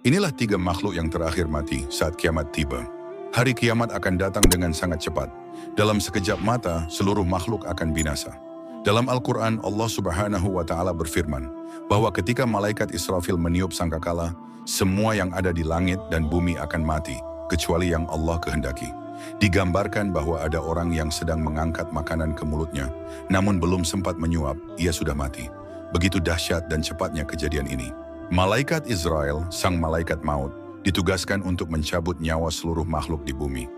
Inilah 3 makhluk yang terakhir mati saat kiamat tiba. Hari kiamat akan datang dengan sangat cepat. Dalam sekejap mata, seluruh makhluk akan binasa. Dalam Al-Quran, Allah Subhanahu wa Ta'ala berfirman bahwa ketika malaikat Israfil meniup sangkakala, semua yang ada di langit dan bumi akan mati, kecuali yang Allah kehendaki. Digambarkan bahwa ada orang yang sedang mengangkat makanan ke mulutnya, namun belum sempat menyuap, ia sudah mati. Begitu dahsyat dan cepatnya kejadian ini. Malaikat Israel, sang malaikat maut, ditugaskan untuk mencabut nyawa seluruh makhluk di bumi.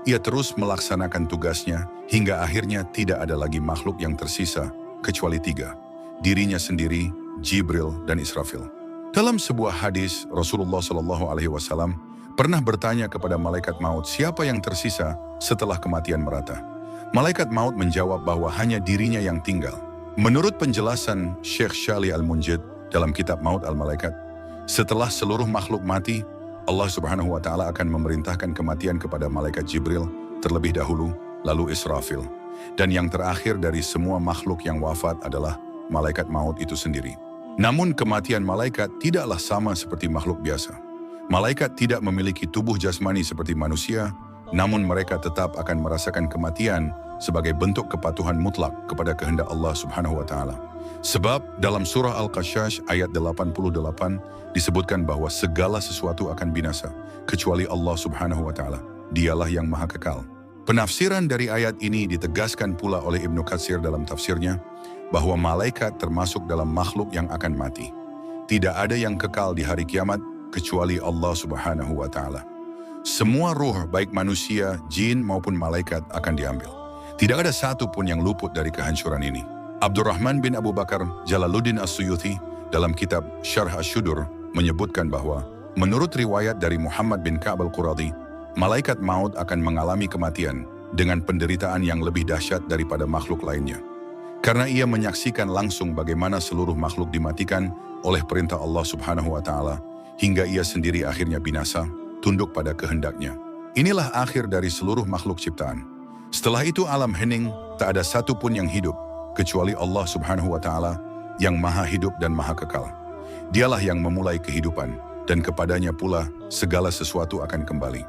Ia terus melaksanakan tugasnya hingga akhirnya tidak ada lagi makhluk yang tersisa kecuali 3. Dirinya sendiri, Jibril dan Israfil. Dalam sebuah hadis, Rasulullah SAW pernah bertanya kepada malaikat maut siapa yang tersisa setelah kematian merata. Malaikat maut menjawab bahwa hanya dirinya yang tinggal. Menurut penjelasan Syekh Syali Al-Munjid dalam kitab Maut Al-Malaikat, setelah seluruh makhluk mati, Allah Subhanahu wa Ta'ala akan memerintahkan kematian kepada malaikat Jibril terlebih dahulu, lalu Israfil. Dan yang terakhir dari semua makhluk yang wafat adalah malaikat maut itu sendiri. Namun kematian malaikat tidaklah sama seperti makhluk biasa. Malaikat tidak memiliki tubuh jasmani seperti manusia, namun mereka tetap akan merasakan kematian sebagai bentuk kepatuhan mutlak kepada kehendak Allah Subhanahu wa Ta'ala. Sebab dalam surah Al-Qashash ayat 88 disebutkan bahwa segala sesuatu akan binasa kecuali Allah Subhanahu wa Ta'ala. Dialah yang maha kekal. Penafsiran dari ayat ini ditegaskan pula oleh Ibnu Katsir dalam tafsirnya bahwa malaikat termasuk dalam makhluk yang akan mati. Tidak ada yang kekal di hari kiamat kecuali Allah Subhanahu wa Ta'ala. Semua ruh baik manusia, jin maupun malaikat akan diambil. Tidak ada satu pun yang luput dari kehancuran ini. Abdurrahman bin Abu Bakar Jalaluddin As-Suyuti dalam kitab Syarh Asy-Syudur menyebutkan bahwa menurut riwayat dari Muhammad bin Ka'ab Al-Quradi, malaikat maut akan mengalami kematian dengan penderitaan yang lebih dahsyat daripada makhluk lainnya. Karena ia menyaksikan langsung bagaimana seluruh makhluk dimatikan oleh perintah Allah Subhanahu wa Ta'ala hingga ia sendiri akhirnya binasa, tunduk pada kehendaknya. Inilah akhir dari seluruh makhluk ciptaan. Setelah itu alam hening, tak ada satu pun yang hidup kecuali Allah Subhanahu wa Ta'ala yang maha hidup dan maha kekal. Dialah yang memulai kehidupan dan kepadanya pula segala sesuatu akan kembali.